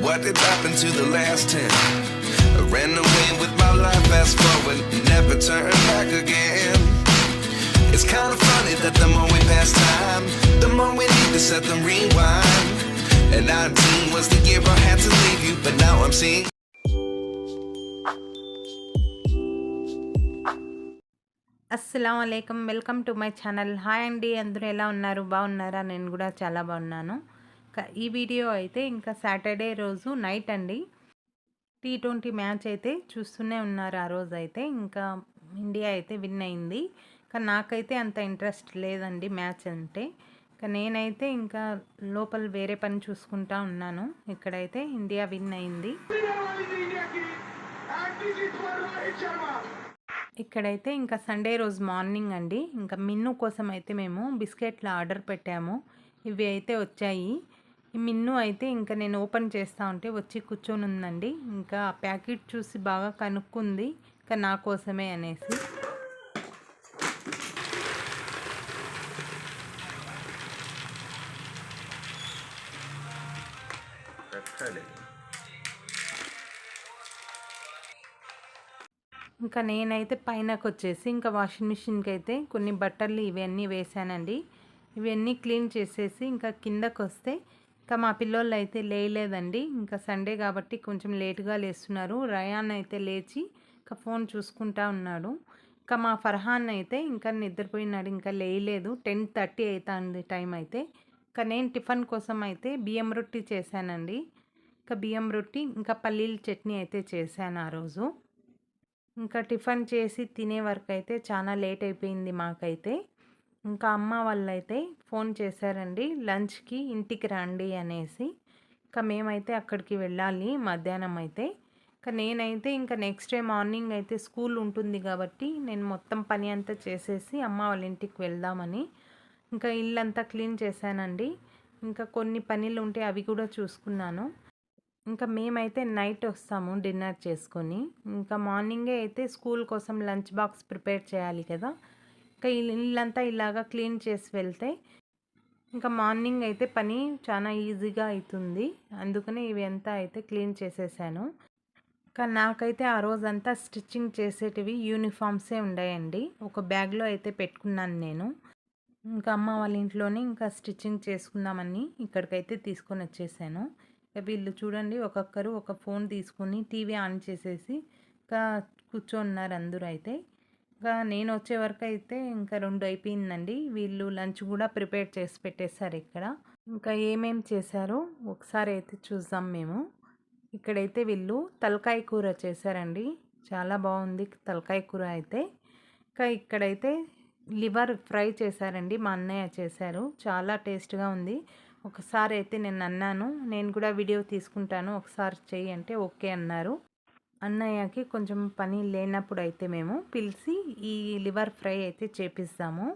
What did happen to the last 10? I ran away with my life, fast forward, never turn back again. It's kind of funny that the more we pass time, the more we need to set them rewind. And 19 was the year I had to leave you, but now I'm seeing. అస్సలాము అలైకుం, welcome to my channel. Hi అండి, అందరూ ఎలా ఉన్నారు? బాగున్నారా? నేను కూడా చాలా బాగున్నాను. ఈ వీడియో అయితే ఇంకా సాటర్డే రోజు నైట్ అండి. T20 మ్యాచ్ అయితే చూస్తూనే ఉన్నారు. ఆ రోజు అయితే ఇంకా ఇండియా అయితే విన్ అయింది. కానీ నాకైతే అంత ఇంట్రెస్ట్ లేదండి మ్యాచ్ అంటే. నేనైతే ఇంకా లోపల వేరే పని చూసుకుంటా ఉన్నాను. ఇక్కడైతే ఇండియా విన్ అయింది. ఇక్కడైతే ఇంకా సండే రోజు మార్నింగ్ అండి. ఇంకా మిన్ను కోసం అయితే మేము బిస్కెట్లు ఆర్డర్ పెట్టాము. ఇవి అయితే వచ్చాయి. ఈ మిన్ను అయితే ఇంకా నేను ఓపెన్ చేస్తూ ఉంటే వచ్చి కూర్చొని ఉందండి. ఇంకా ఆ ప్యాకెట్ చూసి బాగా కనుక్కుంది, ఇంకా నా కోసమే అనేసి. ఇంకా నేనైతే పైనకు వచ్చేసి ఇంకా వాషింగ్ మిషన్కి అయితే కొన్ని బట్టలు ఇవన్నీ వేసానండి. ఇవన్నీ క్లీన్ చేసేసి ఇంకా కిందకు వస్తే ఇంకా మా పిల్లోళ్ళు అయితే లేయలేదండి. ఇంకా సండే కాబట్టి కొంచెం లేటుగా లేస్తున్నారు. రయాన్ అయితే లేచి ఇంకా ఫోన్ చూసుకుంటా ఉన్నాడు. ఇంకా మా ఫర్హాన్ అయితే ఇంకా నిద్రపోయినాడు, ఇంకా లేయలేదు. 10:30 అవుతుంది టైం అయితే. ఇంకా నేను టిఫిన్ కోసం అయితే బియ్యం రొట్టి చేశానండి. ఇంకా బియ్యం రొట్టి ఇంకా పల్లీల చట్నీ అయితే చేశాను ఆ రోజు. ఇంకా టిఫిన్ చేసి తినే వరకు అయితే చాలా లేట్ అయిపోయింది మాకైతే. ఇంకా అమ్మ వాళ్ళైతే ఫోన్ చేశారండి, లంచ్కి ఇంటికి రండి అనేసి. ఇంకా మేమైతే అక్కడికి వెళ్ళాలి మధ్యాహ్నం అయితే. ఇంకా నేనైతే ఇంకా నెక్స్ట్ డే మార్నింగ్ అయితే స్కూల్ ఉంటుంది కాబట్టి నేను మొత్తం పని అంతా చేసేసి అమ్మ వాళ్ళ ఇంటికి వెళ్దామని ఇంకా ఇల్లంతా క్లీన్ చేశానండి. ఇంకా కొన్ని పనులు ఉంటే అవి కూడా చూసుకున్నాను. ఇంకా మేమైతే నైట్ వస్తాము డిన్నర్ చేసుకొని. ఇంకా మార్నింగే అయితే స్కూల్ కోసం లంచ్ బాక్స్ ప్రిపేర్ చేయాలి కదా. ఇంకా ఇల్లంతా ఇలాగా క్లీన్ చేసి వెళ్తే ఇంకా మార్నింగ్ అయితే పని చాలా ఈజీగా అవుతుంది. అందుకనే ఇవి అంతా అయితే క్లీన్ చేసేసాను. కానీ నాకైతే ఆ రోజంతా స్టిచ్చింగ్ చేసేటివి యూనిఫామ్సే ఉన్నాయండి. ఒక బ్యాగ్లో అయితే పెట్టుకున్నాను నేను. ఇంకా అమ్మ వాళ్ళ ఇంట్లోనే ఇంకా స్టిచ్చింగ్ చేసుకుందామని ఇక్కడికైతే తీసుకొని వచ్చేసాను. వీళ్ళు చూడండి, ఒక్కొక్కరు ఒక ఫోన్ తీసుకుని టీవీ ఆన్ చేసేసి ఇంకా కూర్చోన్నారు అందరూ అయితే. ఇంకా నేను వచ్చే వరకు అయితే ఇంకా 2 అయిపోయిందండి. వీళ్ళు లంచ్ కూడా ప్రిపేర్ చేసి పెట్టేశారు ఇక్కడ. ఇంకా ఏమేమి చేశారో ఒకసారి అయితే చూద్దాం మేము. ఇక్కడైతే వీళ్ళు తలకాయ కూర చేశారండి, చాలా బాగుంది తలకాయ కూర అయితే. ఇంకా ఇక్కడైతే లివర్ ఫ్రై చేశారండి, మా అన్నయ్య చేశారు, చాలా టేస్ట్గా ఉంది. ఒకసారి అయితే నేను అన్నాను, నేను కూడా వీడియో తీసుకుంటాను ఒకసారి చెయ్యి అంటే ఓకే అన్నారు. అన్నయ్యకి కొంచెం పని లేనప్పుడు అయితే మేము పిలిచి ఈ లివర్ ఫ్రై అయితే చేపిస్తాము.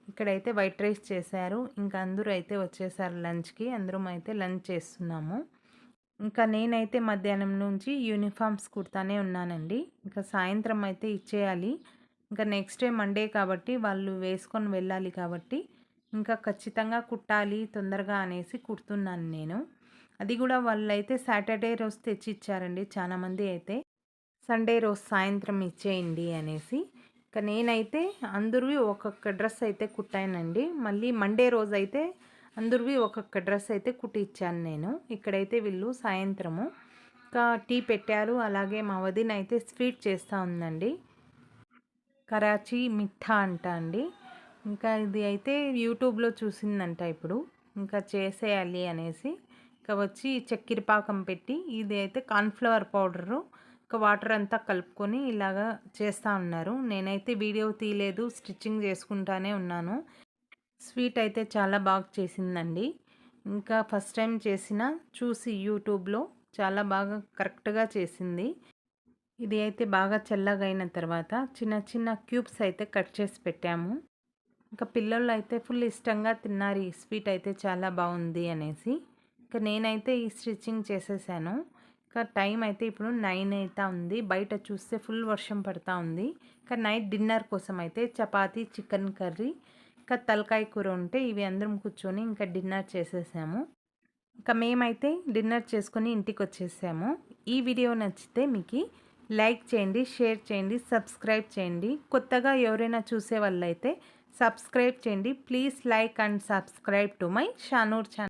ఇక్కడైతే వైట్ రైస్ చేశారు. ఇంకా అందరూ అయితే వచ్చేసారు లంచ్కి. అందరం అయితే లంచ్ చేస్తున్నాము. ఇంకా నేనైతే మధ్యాహ్నం నుంచి యూనిఫామ్స్ కుడతానే ఉన్నానండి. ఇంకా సాయంత్రం అయితే ఇచ్చేయాలి. ఇంకా నెక్స్ట్ డే మండే కాబట్టి వాళ్ళు వేసుకొని వెళ్ళాలి కాబట్టి ఇంకా ఖచ్చితంగా కుట్టాలి తొందరగా అనేసి కుడుతున్నాను నేను. అది కూడా వాళ్ళైతే సాటర్డే రోజు తెచ్చి ఇచ్చారండి చాలామంది అయితే. సండే రోజు సాయంత్రం ఇచ్చేయండి అనేసి. ఇంకా నేనైతే అందరివి ఒక్కొక్క డ్రెస్ అయితే కుట్టానండి. మళ్ళీ మండే రోజు అయితే అందరివి ఒక్కొక్క డ్రెస్ అయితే కుట్టి ఇచ్చాను నేను. ఇక్కడైతే వీళ్ళు సాయంత్రము ఇంకా టీ పెట్టారు. అలాగే మా వదిన అయితే స్వీట్ చేస్తూ ఉందండి, కరాచీ మిఠా అంట అండి. ఇంకా ఇది అయితే యూట్యూబ్లో చూసిందంట ఇప్పుడు. ఇంకా చేసేయాలి అనేసి ఇంకా వచ్చి చక్కెర పాకం పెట్టి, ఇది అయితే కార్న్ఫ్లవర్ పౌడరు ఇంకా వాటర్ అంతా కలుపుకొని ఇలాగా చేస్తూ ఉన్నారు. నేనైతే వీడియో తీయలేదు, స్టిచ్చింగ్ చేసుకుంటానే ఉన్నాను. స్వీట్ అయితే చాలా బాగా చేసిందండి. ఇంకా ఫస్ట్ టైం చేసిన చూసి యూట్యూబ్లో చాలా బాగా కరెక్ట్గా చేసింది. ఇది అయితే బాగా చల్లగా అయిన తర్వాత చిన్న చిన్న క్యూబ్స్ అయితే కట్ చేసి పెట్టాము. ఇంకా పిల్లలు అయితే ఫుల్ ఇష్టంగా తిన్నారు, ఈ స్వీట్ అయితే చాలా బాగుంది అనేసి. ఇంకా నేనైతే ఈ స్టిచ్చింగ్ చేసేసాను. ఇంకా టైం అయితే ఇప్పుడు 9 అవుతా ఉంది. బయట చూస్తే ఫుల్ వర్షం పడుతూ ఉంది. ఇంకా నైట్ డిన్నర్ కోసం అయితే చపాతీ, చికెన్ కర్రీ ఇంకా తలకాయ కూర ఉంటే ఇవి అందరం కూర్చొని ఇంకా డిన్నర్ చేసేసాము. ఇంకా మేమైతే డిన్నర్ చేసుకొని ఇంటికి వచ్చేసాము. ఈ వీడియో నచ్చితే మీకు లైక్ చేయండి, షేర్ చేయండి, సబ్స్క్రైబ్ చేయండి. కొత్తగా ఎవరైనా చూసే వాళ్ళైతే సబ్స్క్రైబ్ చేయండి. Please like and subscribe to my Shanoor channel.